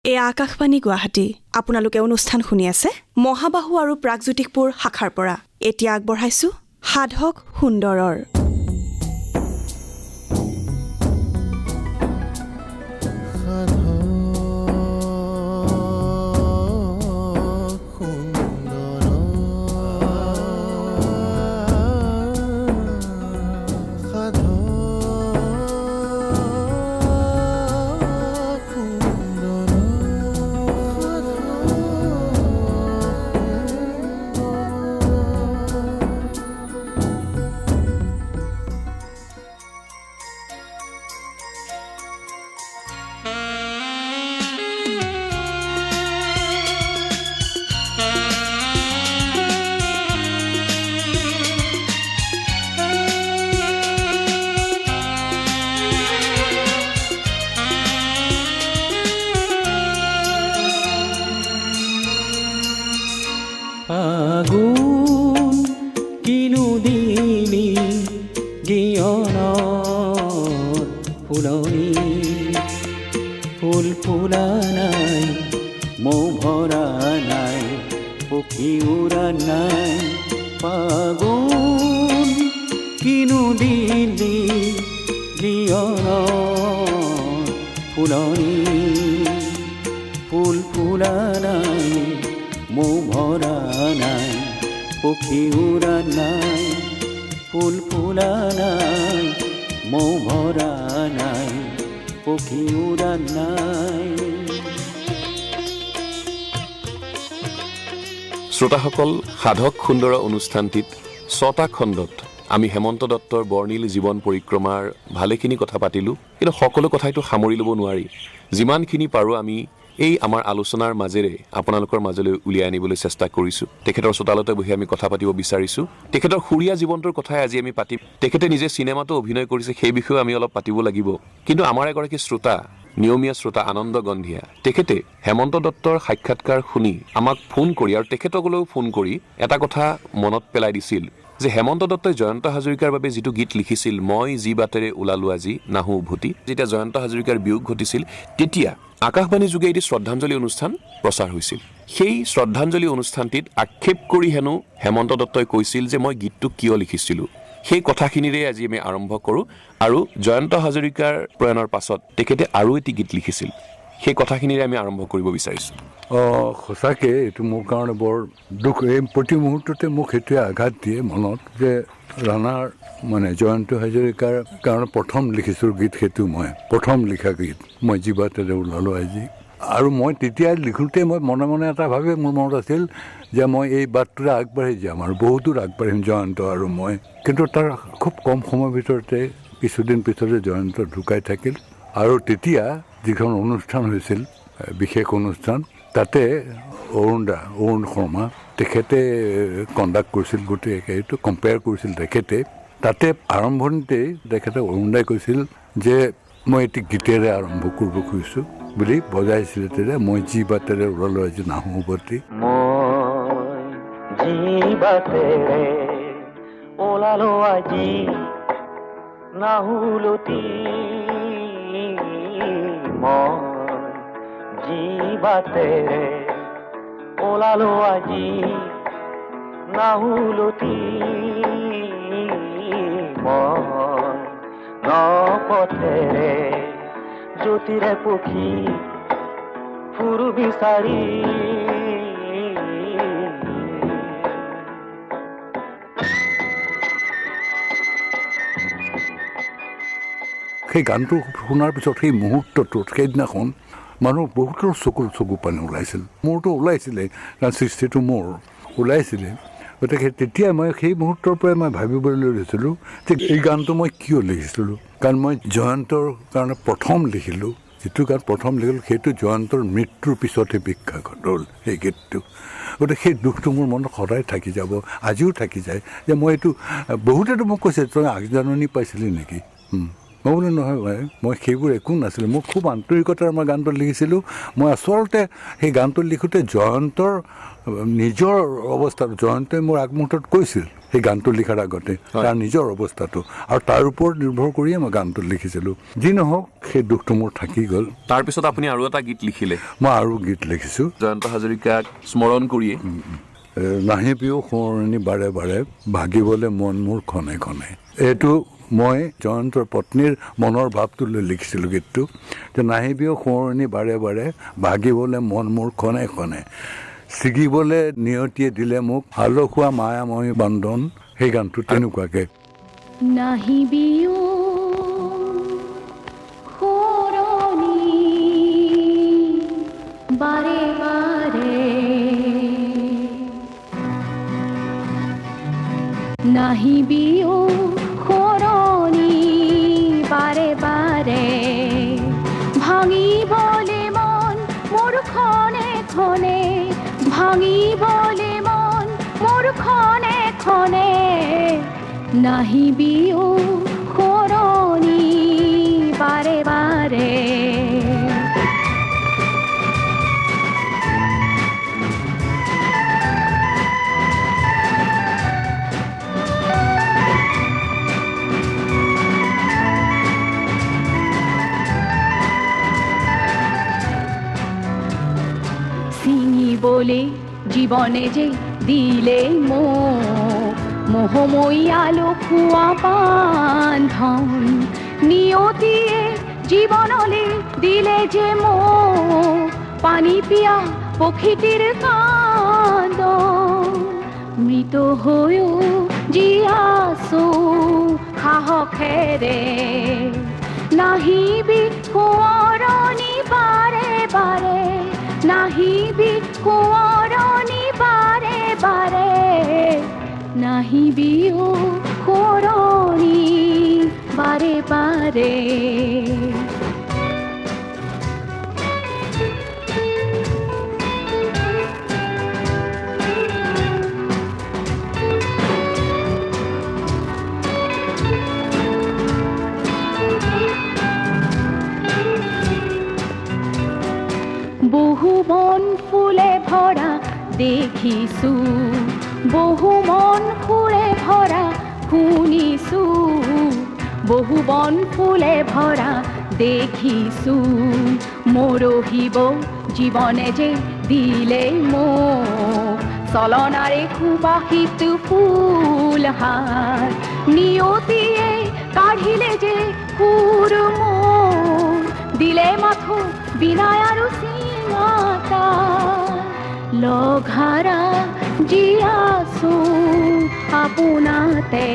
এয়া আকাশবাণী গুৱাহাটী। আপোনালোকে অনুষ্ঠান শুনি আছে মহাবাহু আৰু প্ৰাগজ্যোতিষপুৰ শাখাৰ পৰা। এতিয়া আগবঢ়াইছো সাধক সুন্দৰৰ। আগুন কিনো দিলি গিয়নৰ ফুলনি ফুল ফুলা নাই মৌ ভৰা নাই পক্ষী উৰা নাই ফাগুন কিনো দিলি গিয়নৰ ফুলনি ফুল ফুলা নাই মৌ ভৰা নাই পক্ষী উৰা নাই ফুল ফুলা নাই মৌ ভৰা নাই পক্ষী উৰা নাই। শ্ৰোতাসকল, সাধক সুন্দৰ অনুষ্ঠানটিত ৬টা খণ্ডত আমি হেমন্ত দত্তৰ বৰ্ণিল জীৱন পৰিক্ৰমাৰ ভালেখিনি কথা পাতিলোঁ, কিন্তু সকলো কথাইতো সামৰি ল'ব নোৱাৰি। যিমানখিনি পাৰোঁ আমি এই আমাৰ আলোচনাৰ মাজেৰে আপোনালোকৰ মাজলৈ উলিয়াই আনিবলৈ চেষ্টা কৰিছোঁ। তেখেতৰ চোতালতে বহি আমি কথা পাতিব বিচাৰিছোঁ। তেখেতৰ সুৰীয়া জীৱনটোৰ কথাই আজি আমি পাতিম। তেখেতে নিজে চিনেমাতো অভিনয় কৰিছে, সেই বিষয়েও আমি অলপ পাতিব লাগিব। কিন্তু আমাৰ এগৰাকী শ্ৰোতা, নিয়মীয়া শ্ৰোতা আনন্দ গন্ধিয়া, তেখেতে হেমন্ত দত্তৰ সাক্ষাৎকাৰ শুনি আমাক ফোন কৰি আৰু তেখেতকলৈও ফোন কৰি এটা কথা মনত পেলাই দিছিল যে হেমন্ত দত্তই জয়ন্ত হাজৰিকাৰ বাবে যিটো গীত লিখিছিল, মই যি বাটেৰে ওলালো আজি নাহো উভতি, যেতিয়া জয়ন্ত হাজৰিকাৰ বিয়োগ ঘটিছিল তেতিয়া আকাশবাণী যোগে এটি শ্ৰদ্ধাঞ্জলি অনুষ্ঠান প্ৰচাৰ হৈছিল। সেই শ্ৰদ্ধাঞ্জলি অনুষ্ঠানটিত আক্ষেপ কৰি হেনো হেমন্ত দত্তই কৈছিল যে মই গীতটো কিয় লিখিছিলোঁ। সেই কথাখিনিৰে আজি আমি আৰম্ভ কৰোঁ। আৰু জয়ন্ত হাজৰিকাৰ প্ৰয়াণৰ পাছত তেখেতে আৰু এটি গীত লিখিছিল, সেই কথাখিনিৰে আমি আৰম্ভ কৰিব বিচাৰিছোঁ। সঁচাকৈ এইটো মোৰ কাৰণে বৰ দুখ। এই প্ৰতি মুহূৰ্ততে মোক সেইটোৱে আঘাত দিয়ে মনত যে ৰাণাৰ জয়ন্ত হাজৰিকাৰ কাৰণে প্ৰথম লিখিছোঁ গীত, সেইটো মই প্ৰথম লিখা গীত মই যি বাটেৰে ওলালোঁ আজি। আৰু মই তেতিয়া লিখোঁতে মই মনে মনে এটা ভাবে মোৰ মনত আছিল যে মই এই বাটটোৰে আগবাঢ়ি যাম আৰু বহুত দূৰ আগবাঢ়িম জয়ন্ত আৰু মই। কিন্তু তাৰ খুব কম সময়ৰ ভিতৰতে কিছুদিন পিছতে জয়ন্ত ঢুকাই থাকিল। আৰু তেতিয়া যিখন অনুষ্ঠান হৈছিল, বিশেষ অনুষ্ঠান, তাতে অৰুণ শৰ্মা তেখেতে কণ্ডাক্ট কৰিছিল, গোটেই সেইটো কম্পেয়াৰ কৰিছিল তেখেতে। তাতে আৰম্ভণিতেই তেখেতে অৰুণদাই কৈছিল যে মই এটি গীতেৰে আৰম্ভ কৰিব খুজিছোঁ বুলি বজাইছিলে তেতিয়া, মই যি বাটেৰে ওলালোঁ আজি নাহো উভতি। মই যি বাটেৰে ওলালো আজি নাহো উভতি, মই যি বাটেৰে ওলালো আজি নাহো উভতি, মই ন পথেৰে জ্যোতিৰে পক্ষী ফুৰু বিচাৰি। সেই গানটো শুনাৰ পিছত সেই মুহূৰ্তটোত সেইদিনাখন মানুহ বহুতৰ চকু পানী ওলাইছিল। মোৰতো ওলাইছিলে, কাৰণ সৃষ্টিটো মোৰ ওলাইছিলে। গতিকে তেতিয়া মই সেই মুহূৰ্তৰ পৰাই মই ভাবিবলৈ লৈছিলোঁ যে এই গানটো মই কিয় লিখিছিলোঁ। কাৰণ মই জয়ন্তৰ কাৰণে প্ৰথম লিখিলোঁ, যিটো গান প্ৰথম লিখিলোঁ সেইটো জয়ন্তৰ মৃত্যুৰ পিছতহে বিখ্যাত হ'ল সেই গীতটো। গতিকে সেই দুখটো মোৰ মনত সদায় থাকি যাব, আজিও থাকি যায় যে মই এইটো। বহুতেতো মোক কৈছে তই আগজাননী পাইছিলি নেকি, মই বোলো নহয় ভাই, মই সেইবোৰ একো নাছিলোঁ, মই খুব আন্তৰিকতাৰ মই গানটো লিখিছিলোঁ। মই আচলতে সেই গানটো লিখোঁতে জয়ন্তৰ নিজৰ অৱস্থাটো, জয়ন্তই মোৰ আগমুহূৰ্তত কৈছিল সেই গানটো লিখাৰ আগতে তাৰ নিজৰ অৱস্থাটো, আৰু তাৰ ওপৰত নিৰ্ভৰ কৰিয়ে মই গানটো লিখিছিলোঁ। যি নহওক সেই দুখটো মোৰ থাকি গ'ল। তাৰপিছত আপুনি আৰু এটা গীত লিখিলে। মই আৰু গীত লিখিছোঁ জয়ন্ত হাজৰিকাক স্মৰণ কৰিয়ে। নাহিবিও সোঁৱৰণি বাৰে বাৰে, ভাগিবলৈ মন মোৰ ক্ষণে ক্ষণে। এইটো মই জয়ন্তৰ পত্নীৰ মনৰ ভাৱটো লৈ লিখিছিলোঁ গীতটো, যে নাহিবিও সোঁৱৰণি বাৰে বাৰে, ভাগিবলৈ মন মোৰ ক্ষণে ক্ষণে, ছিগিবলৈ নিয়তিয়ে দিলে মোক আলসুৱা মায়াময় বান্ধন। সেই গানটো তেনেকুৱাকৈ। নাহিবিও সোঁৱৰণি বাৰে বাৰে, নাহিবিও সোঁৱৰণি বাৰে বাৰে, ভাঙিবলে মন মোৰ ক্ষণে ক্ষণে, ভাঙিবলে মন মোৰ ক্ষণে ক্ষণে, নাহিবিও সোঁৱৰণি বাৰে বাৰে। ছিঙিবলে জীৱনে যে দিলে মোক মোহময়ী আলসুৱা বান্ধন, নিয়তিয়ে জীৱনলে দিলে যে মোক পানী পিয়া পক্ষীটিৰ কান্দন। মৃত হৈও জীয়াছো সাহসেৰে, নাহিবি সোঁৱৰণি বাৰে বাৰে, নাহিবি সোঁৱৰণি বাৰে বাৰে, নাহিবিও সোঁৱৰণি বাৰে বাৰে। বহু বন ফুলে ভৰা দেখিছো, বহু মন ফুলে ভৰা শুনিছো, বহু বন ফুলে ভৰা দেখিছো, মৰহিব জীৱনে যে দিলে মোক চলনাৰে সুবাসিত ফুলহাৰ, নিয়তিয়ে কাঢ়িলে যে সুৰ মোৰ, দিলে মাথো বিনায় আৰু চিঙাতা, লঘাৰা জীয়াছো আপোনাতে,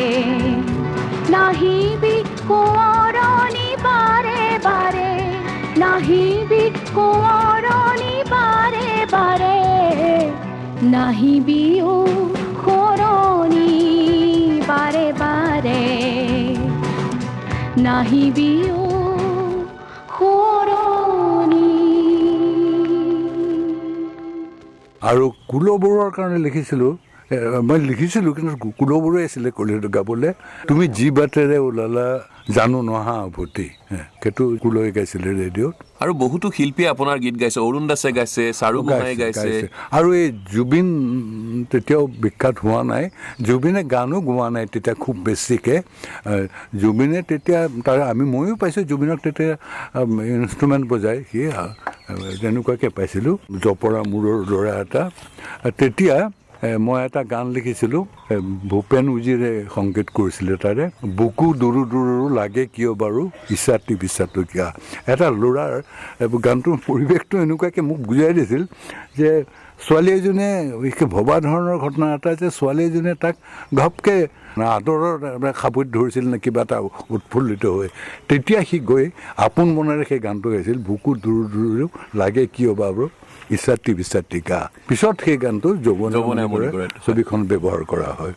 নাহিবি সোঁৱৰণি বাৰে বাৰে, নাহিবি সোঁৱৰণি বাৰে বাৰে, নাহিবিও সোঁৱৰণি বাৰে বাৰে, নাহিবিও সোঁৱৰণি। আৰু কুলবৰুৱাৰ কাৰণে লিখিছিলোঁ, মই লিখিছিলোঁ কিন্তু কুলবৰুৱাই আছিলে কলিটো গাবলৈ। তুমি যি বাটেৰে ওলালা জানো নহা উভতি, সেইটো কুলই গাইছিলে ৰেডিঅ'ত। আৰু বহুতো শিল্পীয়ে আপোনাৰ গীত গাইছে, অৰুণ দাসে গাইছে, চাৰু গোহাঁয়ে গাইছে। আৰু এই জুবিন তেতিয়াও বিখ্যাত হোৱা নাই, জুবিনে গানো গোৱা নাই তেতিয়া খুব বেছিকৈ। জুবিনে তেতিয়া ময়ো পাইছোঁ জুবিনক তেতিয়া ইনষ্ট্ৰুমেণ্ট বজাই, সি তেনেকুৱাকৈ পাইছিলোঁ। জপৰা মূৰৰ ল'ৰা এটা। তেতিয়া মই এটা গান লিখিছিলোঁ, ভূপেন উজিৰে সংগীত কৰিছিলে তাৰে, বুকু দূৰো দূৰো লাগে কিয় বাৰু ইছাতি বিচাটো কিয়া। এটা ল'ৰাৰ গানটোৰ পৰিৱেশটো এনেকুৱাকৈ মোক বুজাই দিছিল যে ছোৱালী এজনীয়ে ভবা ধৰণৰ ঘটনা এটা, যে ছোৱালী এজনীয়ে তাক ঘপকৈ আদৰৰ খাবৈত ধৰিছিল নে কিবা এটা উৎফুল্লিত হৈ, তেতিয়া সি গৈ আপোন মনেৰে সেই গানটো গাইছিল, বুকু দূৰো দূৰো লাগে কিয় বাৰু ইছাতি বিচাতি গা। পিছত সেই গানটো যৌৱনে ছবিখন ব্যৱহাৰ কৰা হয়।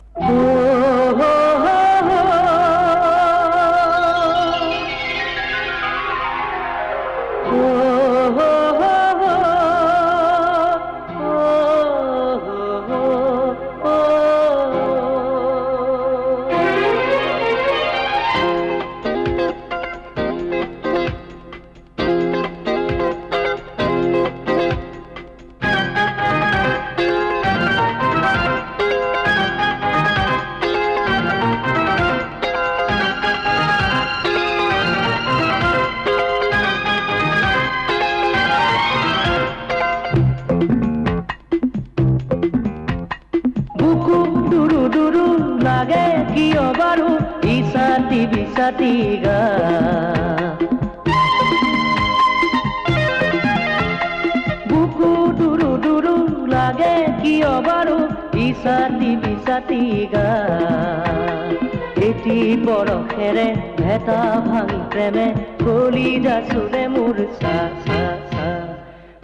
বিচাতি গা বুকু দুৰু দুৰু লাগে কিয় বাৰু বিচাতি গা এটি বৰষেৰে ভেটা ভাঙি প্ৰেমে কলিজা চুলে মোৰ চা চা চা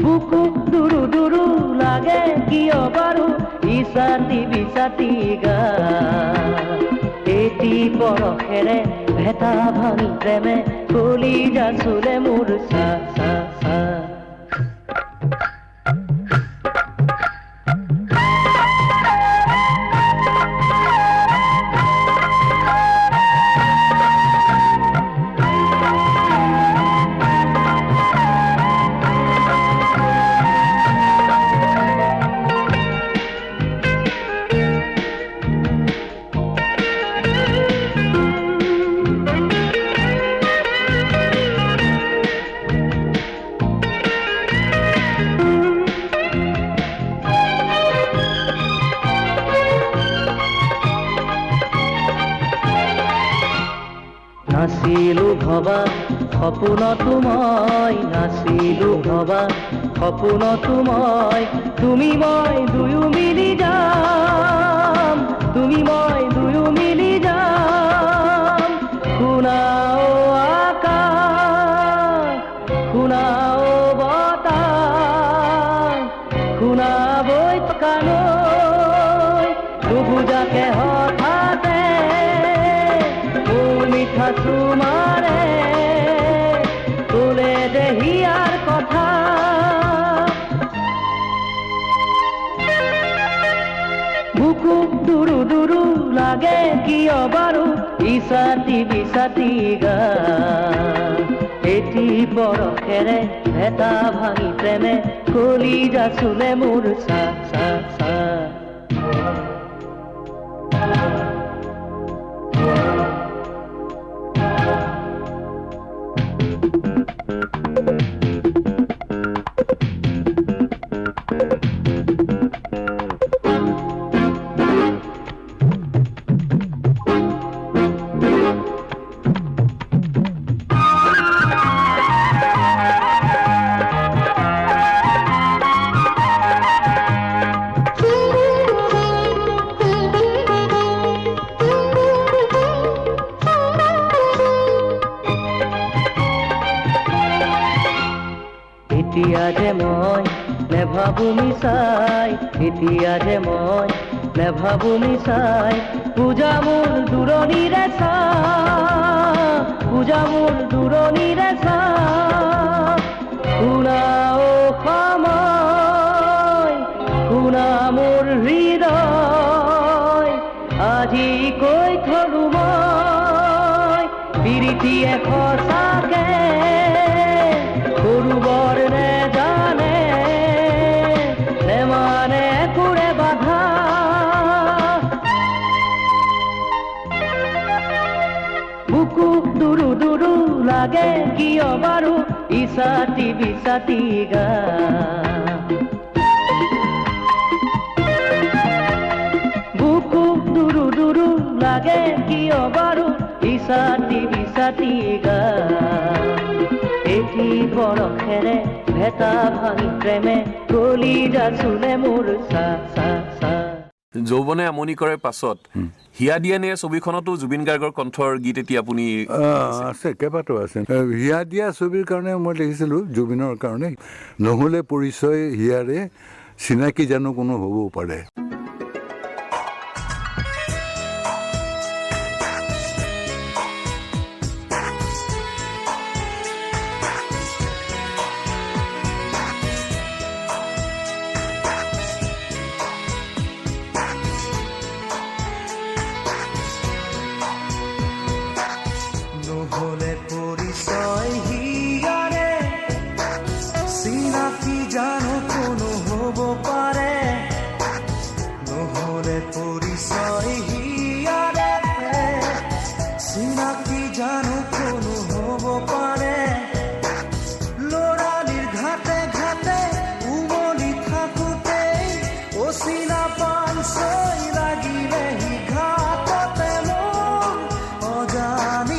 বুকু দুৰু দুৰু লাগে কিয় বাৰু বিচাতি গা এটি বৰষেৰে ভেটা ভাঙি প্ৰেমে কলিজা চুলে মোৰ চা চা চা নাচিলো ভবা সপোনতো মই নাচিলো ভবা সপোনতো মই তুমি মই দুয়ো মিলি যাম তুমি মই দুয়ো মিলি যাম শুনাও আকাশ শুনাও বতাহ শুনাবই থকা নৈ নুবুজাকে হঠাতে মিঠা তোমারে তোলে দেহিয়ার কথা বুকু দুৰু দুৰু লাগে কিয় বাৰু বিচাতি গা এটি বৰষেৰে ভেটা ভাঙি প্ৰেমে কলিজা চুলে মোৰ চা চা চা এতিয়া যে মই নেভাবো মিছাই এতিয়া যে মই নেভাবো মিছাই পূজা মোৰ দূৰণিৰে চা পূজা মোৰ দূৰণিৰে চা শুনাও সময় শুনা মোৰ হৃদয় আজি কৈ থলো মই প্ৰীতিয়ে সঁচাকে সৰুবৰ নেজানে নেমানে কুৰে বাধা বুকু দুৰু দুৰু লাগে কিয় বাৰু বিচাতি গা বুকু দুৰু দুৰু লাগে কিয় বাৰু বিচাতি গা এটি বৰষেৰে ভেটা ভাঙি প্ৰেমে কলিজা চুলে মোৰ চা চা চা যৌৱনে আমনি কৰে পাছত হিয়া দিয়া নে ছবিখনতো জুবিন গাৰ্গৰ কণ্ঠৰ গীত এতিয়া আপুনি আছে কেইবাটাও আছে হিয়া দিয়া ছবিৰ কাৰণে মই লিখিছিলোঁ জুবিনৰ কাৰণে নহ'লে পৰিচয় হিয়াৰে চিনাকি জানো কোনো হ'ব পাৰে নহলে পৰিচয় হিয়াৰে চিনাকি জানো কোনো হ'ব পাৰে নহলে পৰিচয় হিয়াৰে চিনাকি জানো কোনো হ'ব পাৰে ল'ৰালিৰ ঘাটে ঘাটে উমলি থাকোঁতে অচিনা পান চৈ লাগিলে সি ঘাটতে মোৰ অজানি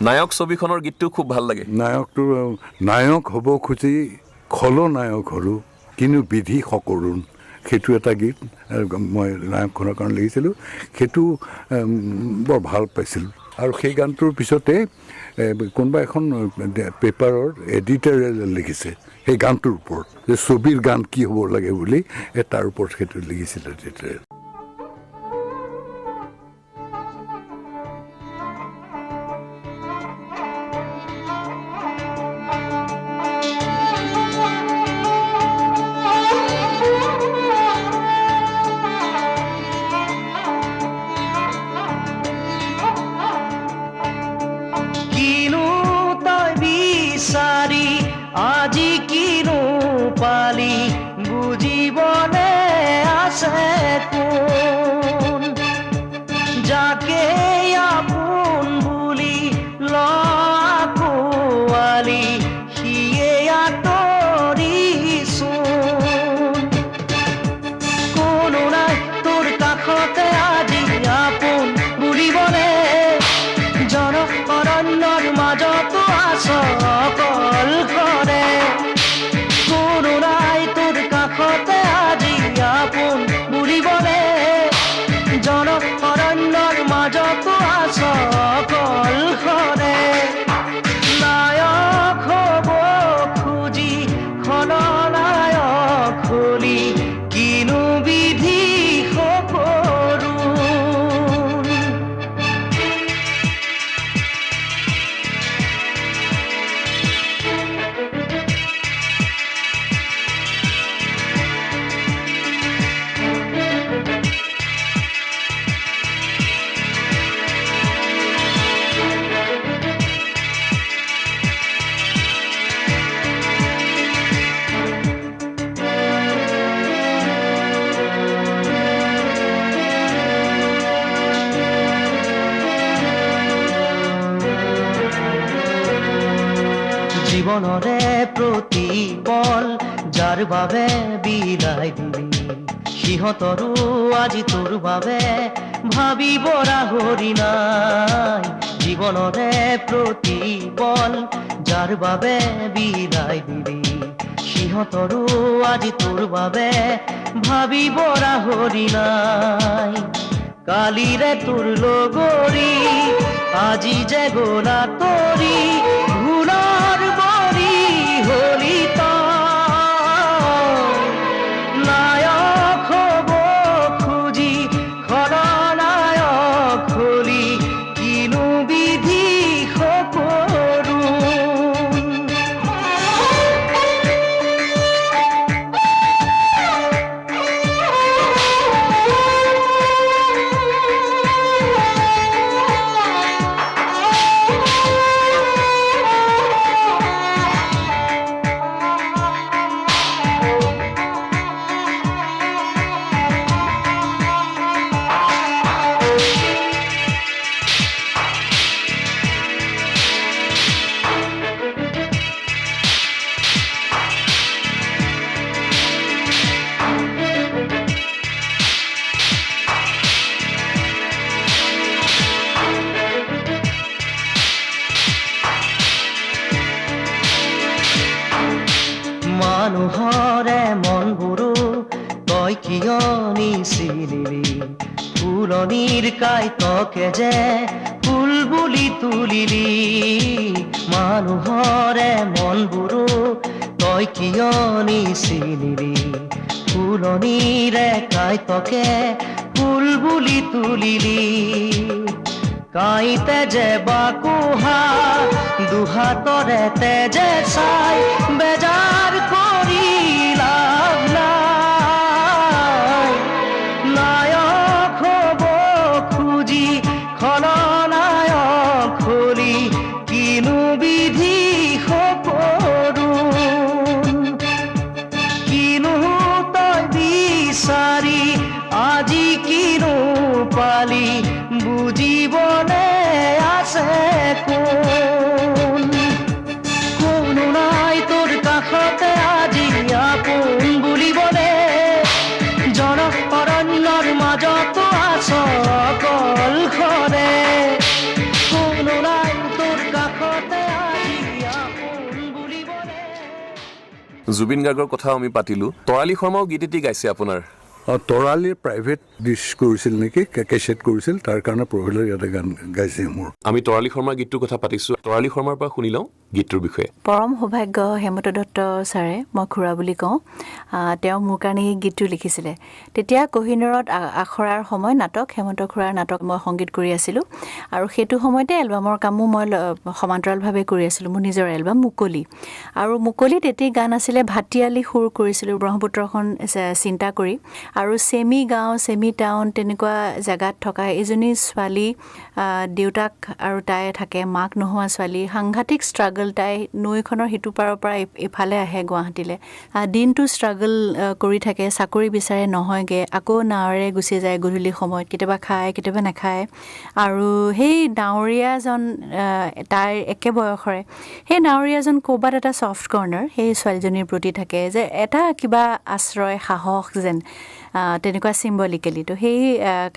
নায়ক ছবিখনৰ গীতটো খুব ভাল লাগে। নায়ক হ'ব খুজি খলনায়ক হ'লোঁ কিন্তু বিধি সকৰুণ, সেইটো এটা গীত মই নায়কখনৰ কাৰণে লিখিছিলোঁ। সেইটো বৰ ভাল পাইছিলোঁ। আৰু সেই গানটোৰ পিছতে কোনোবা এখন পেপাৰৰ এডিটাৰে লিখিছে সেই গানটোৰ ওপৰত যে ছবিৰ গান কি হ'ব লাগে বুলি, তাৰ ওপৰত সেইটো লিখিছিলে এডিটাৰে। কিনো তই বিচাৰি আজি কিনো পালি, বুজিবনে আছে কোন, যাকে আপোন বুলি লাকুৱালি সিয়ে আঁতৰিছোন। কোনো নাই তোৰ কাষতে আজি আপোন বুলিবনে, জনঅৰণ্যৰ মাজতো আছ অকলশৰে। কোনো নাই তোৰ কাষতে আজি আপোন বুলিবনে, জনঅৰণ্যৰ মাজতো আছ অকলশৰে। নায়ক হ'ব খুজি খলনায়ক হলি, কিনো বিধি সকৰুণ। জীৱনৰে প্ৰতিপল যাৰ বাবে বিলাই দিলি, সিহঁতৰো আজি তোৰ বাবে ভাবিব ৰাহৰি নাই। জীৱনৰে প্ৰতিপল যাৰ বাবে বিলাই দিলি, সিহঁতৰো আজি তোৰ বাবে ভাবিব ৰাহৰি নাই। কালিৰে তোৰ লগৰী আজি যে গলা তৰি, ভুলৰ বৰি হলি তই। নায়ক হ'ব খুজি খলনায়ক হলি, কিনো বিধি সকৰুণ। মানুহৰে মনবোৰো তই কিয় নিচিনিলি, ফুলনিৰ কাইতকে যে ফুল বুলি তুলিলি। মানুহৰে মনবোৰো তই কিয় নিচিনিলি, ফুলনিৰে কাইতকে ফুল বুলি তুলিলি। কাইতে যে বাকুহা দুহাতৰে তেজে চাই, বেজাৰ কৰি লাভ নাই। নায়ক হ'ব খুজি খলনায়ক হলি, কিনো বিধি সকৰুণ। কিনো তই বিচাৰি আজি কিনো পালি, বুজিবনে আছে কোন। কোনো নাই তোৰ কাষতে আজি আপোন বুলিবনে, জনঅৰণ্যৰ মাজতো আছ অকলশৰে। কোনো নাই তোৰ জুবিন গাৰ্গৰ কথাও আমি পাতিলোঁ তৰালী শৰ্মাও গীত এটি গাইছে আপোনাৰ তৰালীৰ প্ৰাইভেট ডিছ কৰিছিল নেকি কেছেট কৰিছিল তাৰ কাৰণে প্ৰফিলৰ ইয়াতে গান গাইছে মোৰ আমি তৰালী শৰ্মাৰ গীতটোৰ কথা পাতিছোঁ তৰালী শৰ্মাৰ পৰা শুনি লওঁ গীতটোৰ বিষয়ে পৰম সৌভাগ্য হেমন্ত দত্ত ছাৰে মই খুৰা বুলি কওঁ তেওঁ মোৰ কাৰণে এই গীতটো লিখিছিলে তেতিয়া কহিনুৰত আখৰাৰ সময় নাটক হেমন্ত খুৰাৰ নাটক মই সংগীত কৰি আছিলোঁ আৰু সেইটো সময়তে এলবামৰ কামো মই সমান্তৰালভাৱে কৰি আছিলোঁ মোৰ নিজৰ এলবাম মুকলি আৰু মুকলিত এটি গান আছিলে ভাটিয়ালি সুৰ কৰিছিলোঁ ব্ৰহ্মপুত্ৰখন চিন্তা কৰি আৰু চেমি গাঁও চেমি টাউন তেনেকুৱা জেগাত থকা এজনী ছোৱালী দেউতাক আৰু তাই থাকে মাক নোহোৱা ছোৱালী সাংঘাতিক ষ্ট্ৰাগল তাই নৈখনৰ সিটো পাৰৰ পৰা ইফালে আহে গুৱাহাটীলৈ দিনটো ষ্ট্ৰাগল কৰি থাকে চাকৰি বিচাৰে নহয়গৈ আকৌ নাৱেৰে গুচি যায় গধূলি সময়ত কেতিয়াবা খায় কেতিয়াবা নাখায় আৰু সেই নাৱৰীয়াজন তাইৰ একে বয়সৰে সেই নাৱৰীয়াজন ক'ৰবাত এটা ছফ্ট কৰ্ণাৰ সেই ছোৱালীজনীৰ প্ৰতি থাকে যে এটা কিবা আশ্ৰয় সাহস যেন তেনেকুৱা চিম্বলিকেলি তো সেই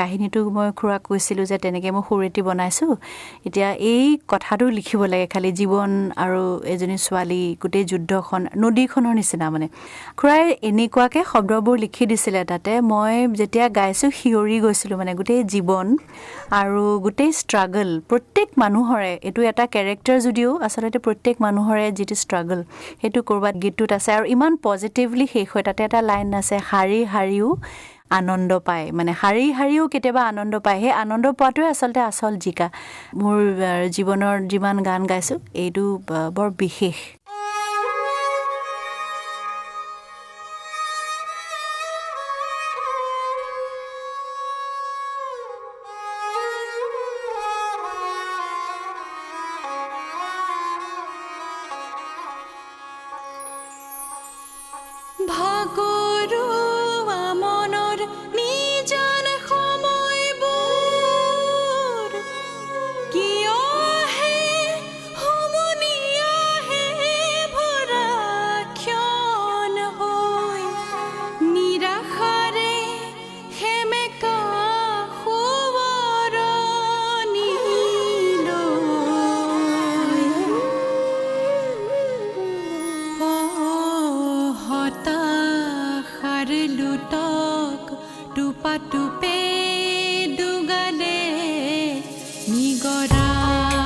কাহিনীটো মই খুৰাক কৈছিলোঁ যে তেনেকৈ মই সুৰ এটি বনাইছোঁ এতিয়া এই কথাটো লিখিব লাগে খালি জীৱন আৰু এজনী ছোৱালী গোটেই যুদ্ধখন নদীখনৰ নিচিনা মানে খুৰাই এনেকুৱাকৈ শব্দবোৰ লিখি দিছিলে তাতে মই যেতিয়া গাইছোঁ সিঁয়ৰি গৈছিলোঁ মানে গোটেই জীৱন আৰু গোটেই ষ্ট্ৰাগল প্ৰত্যেক মানুহৰে এইটো এটা কেৰেক্টাৰ যদিও আচলতে প্ৰত্যেক মানুহৰে যিটো ষ্ট্ৰাগল সেইটো ক'ৰবাত গীতটোত আছে আৰু ইমান পজিটিভলি শেষ হয় তাতে এটা লাইন আছে শাৰী শাৰীও আনন্দ পায় মানে শাৰী শাৰীও কেতিয়াবা আনন্দ পায় সেই আনন্দ পোৱাটোৱে আচলতে আচল জিকা মোৰ জীৱনৰ যিমান গান গাইছোঁ এইটো বৰ বিশেষ ভাগৰুৱা মনৰ নিজান সময়বোৰ কিয় হে হুমুনিয়াহে ভৰা ক্ষণ হৈ নিৰাশাৰে সেমেকা হতাশাৰ লুটক টোপা টোপে দুগালে নিগৰাই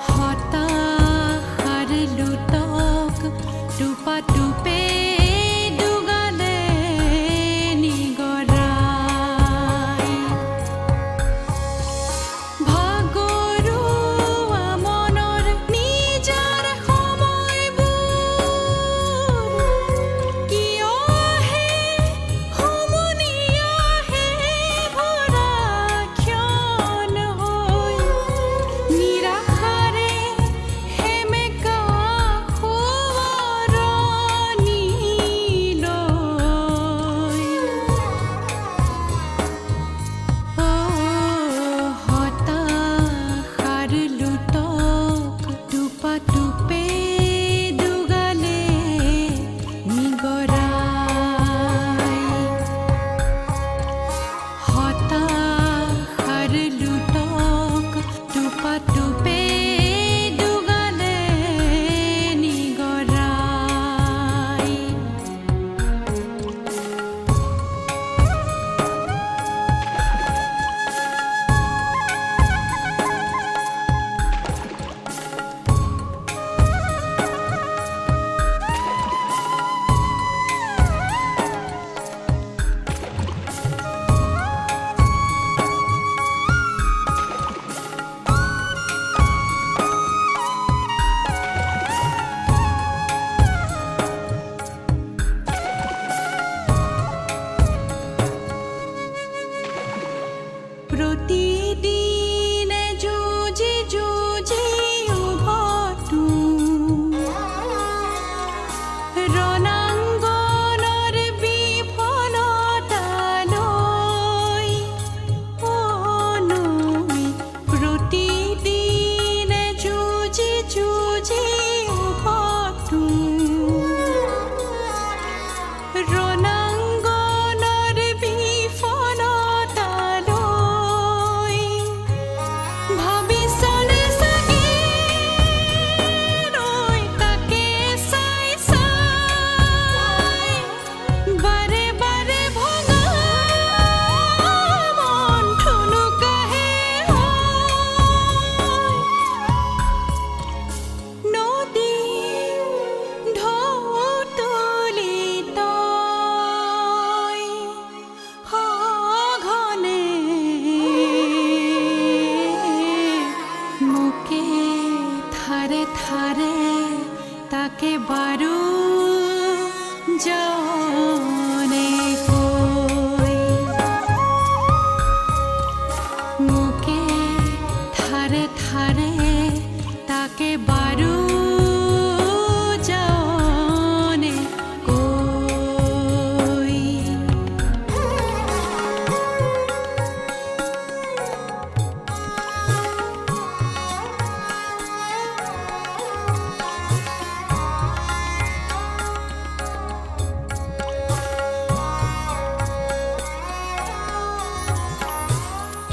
হতাশাৰ লুটক টোপা টোপে দুগালে নিগৰাই ভাগৰুৱা মনৰ নিজাৰ সময়বোৰ কিয় হে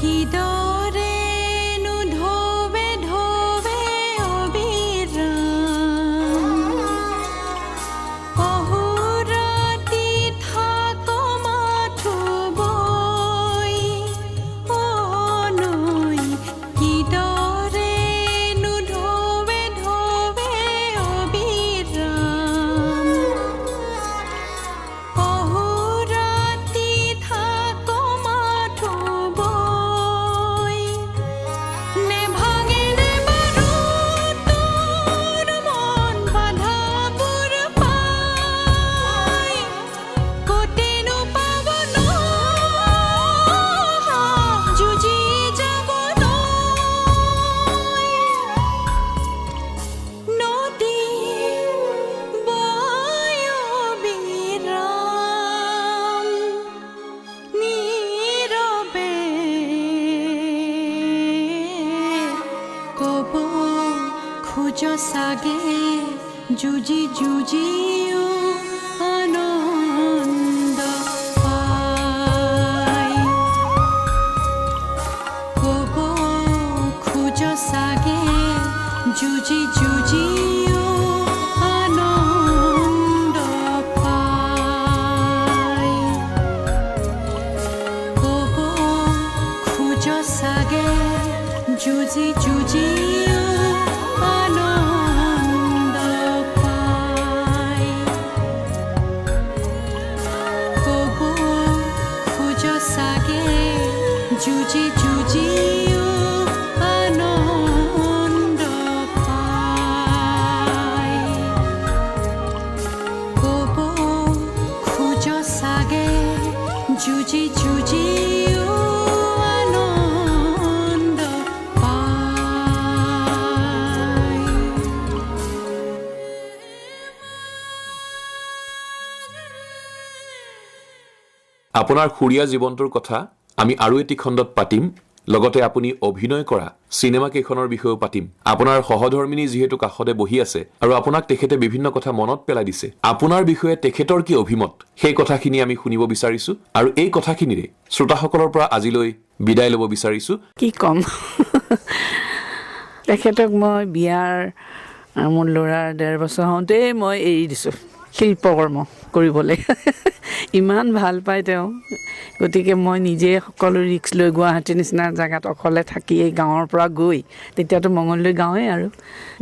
কিদৰে নুধোৱে ধোৱে অবিৰাম অহোৰাতি থাক মাথো বৈ অ নৈ কিদৰে নুধোৱে ধোৱে অবিৰাম অহোৰাতি থাক মাথো বৈ নেভাঙেনে বাৰু তোৰ মন বাধাবোৰ পাই কতেনো পাবন যুঁজি যাবলৈ নদী বয় অবিৰাম নীৰৱে ক'ব খোজ চাগে যুঁজি যুঁজিও আনন্দ পায় ক'ব খোজ চাগে যুঁজি যুঁজিও আনন্দ পায় ক'ব খোজ চাগে যুঁজি যুঁজিও আনন্দ পায় ক'ব খোজ চাগে যুঁজি যুঁজিও আনন্দ পায় ক'ব খোজ চাগে যুঁজি যুঁজিও আনন্দ পায় আপোনাৰ সুৰীয়া জীৱনটোৰ কথা আমি আৰু এটি খণ্ডত পাতিম লগতে আপুনি অভিনয় কৰা চিনেমা কেইখনৰ বিষয়েও পাতিম আপোনাৰ সহধৰ্মিনী যিহেতু কাষতে বহি আছে আৰু আপোনাক তেখেতে বিভিন্ন কথা মনত পেলাই দিছে আপোনাৰ বিষয়ে তেখেতৰ কি অভিমত সেই কথাখিনি আমি শুনিব বিচাৰিছো আৰু এই কথাখিনিৰে শ্ৰোতাসকলৰ পৰা আজিলৈ বিদায় ল'ব বিচাৰিছো কি ক'ম তেখেতক মই বিয়াৰ মোৰ ল'ৰাৰ 1.5 বছৰ হওঁতেই মই এৰি দিছোঁ শিল্পকৰ্ম কৰিবলৈ ইমান ভাল পায় তেওঁ গতিকে মই নিজে সকলো ৰিক্স লৈ গুৱাহাটীৰ নিচিনা জেগাত অকলে থাকি এই গাঁৱৰ পৰা গৈ তেতিয়াতো মঙলদৈ গাঁৱেই আৰু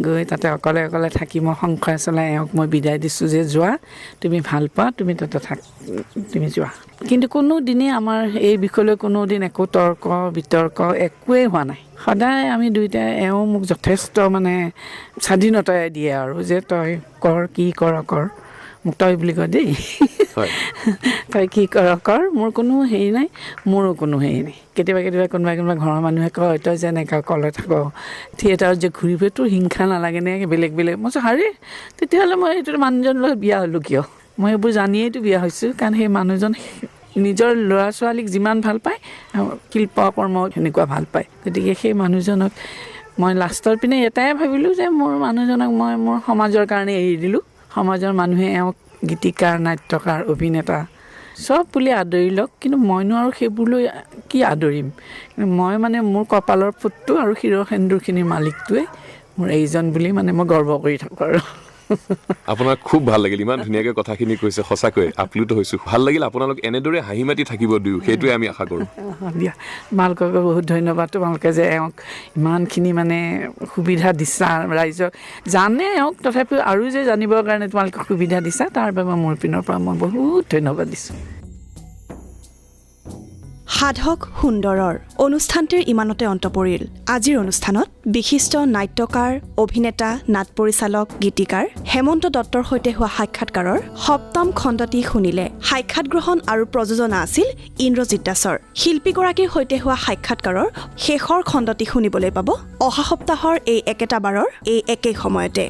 গৈ তাতে অকলে অকলে থাকি মই সংসাৰ চলাই এওঁক মই বিদায় দিছোঁ যে যোৱা তুমি ভাল পোৱা তুমি তাতে তুমি যোৱা কিন্তু কোনো দিনেই আমাৰ এই বিষয়লৈ কোনো দিন একো তৰ্ক বিতৰ্ক একোৱেই হোৱা নাই সদায় আমি দুয়োটাই এওঁ মোক যথেষ্ট মানে স্বাধীনতাই দিয়ে আৰু যে তই কৰ কি কৰ কৰ মোক তই বুলি কয় দেই তই কি কৰ মোৰ কোনো হেৰি নাই মোৰো কোনো হেৰি নাই কেতিয়াবা কোনোবা ঘৰৰ মানুহে কয় তই যে এনেকৈ অকলে থাক থিয়েটাৰত যে ঘূৰি ফুৰে তোৰ হিংসা নালাগেনে বেলেগ মই হাৰে তেতিয়াহ'লে মই এইটো মানুহজনৰ লগত বিয়া হ'লোঁ কিয় মই এইবোৰ জানিয়েইতো বিয়া হৈছোঁ কাৰণ সেই মানুহজন নিজৰ ল'ৰা ছোৱালীক যিমান ভাল পায় শিল্পকৰ্ম সেনেকুৱা ভাল পায় গতিকে সেই মানুহজনক মই লাষ্টৰ পিনে এটাই ভাবিলোঁ যে মোৰ মানুহজনক মই মোৰ সমাজৰ কাৰণে এৰি দিলোঁ সমাজৰ মানুহে এওঁক গীতিকাৰ নাট্যকাৰ অভিনেতা চব বুলি আদৰি লওক কিন্তু মইনো আৰু সেইবোৰলৈ কি আদৰিম মই মানে মোৰ কপালৰ ফুটটো আৰু শিৰ সেন্দুৰখিনিৰ মালিকটোৱে মোৰ এইজন বুলি মানে মই গৰ্ব কৰি থাকোঁ আৰু আপোনাক খুব ভাল লাগিল ইমান ধুনীয়াকৈ কথাখিনি কৈছে সঁচাকৈ আপ্লুত হৈছোঁ ভাল লাগিল আপোনালোক এনেদৰে হাঁহি মাতি থাকিব দিওঁ সেইটোৱে আমি আশা কৰোঁ দিয়া তোমালোকক বহুত ধন্যবাদ তোমালোকে যে এওঁক ইমানখিনি মানে সুবিধা দিছা ৰাইজক জানে এওঁক তথাপিও আৰু যে জানিবৰ কাৰণে তোমালোকে সুবিধা দিছা তাৰ বাবে মোৰ পিনৰ পৰা মই বহুত ধন্যবাদ দিছোঁ সাধক সুন্দৰৰ অনুষ্ঠানটিৰ ইমানতে অন্ত পৰিল আজিৰ অনুষ্ঠানত বিশিষ্ট নাট্যকাৰ অভিনেতা নাট পৰিচালক গীতিকাৰ হেমন্ত দত্তৰ সৈতে হোৱা সাক্ষাৎকাৰৰ 7ম খণ্ডটি শুনিলে সাক্ষাৎ গ্ৰহণ আৰু প্ৰযোজনা আছিল ইন্দ্ৰজিৎ দাসৰ শিল্পীগৰাকীৰ সৈতে হোৱা সাক্ষাৎকাৰৰ শেষৰ খণ্ডটি শুনিবলৈ পাব অহা সপ্তাহৰ এই একেটা বাৰৰ এই একেই সময়তে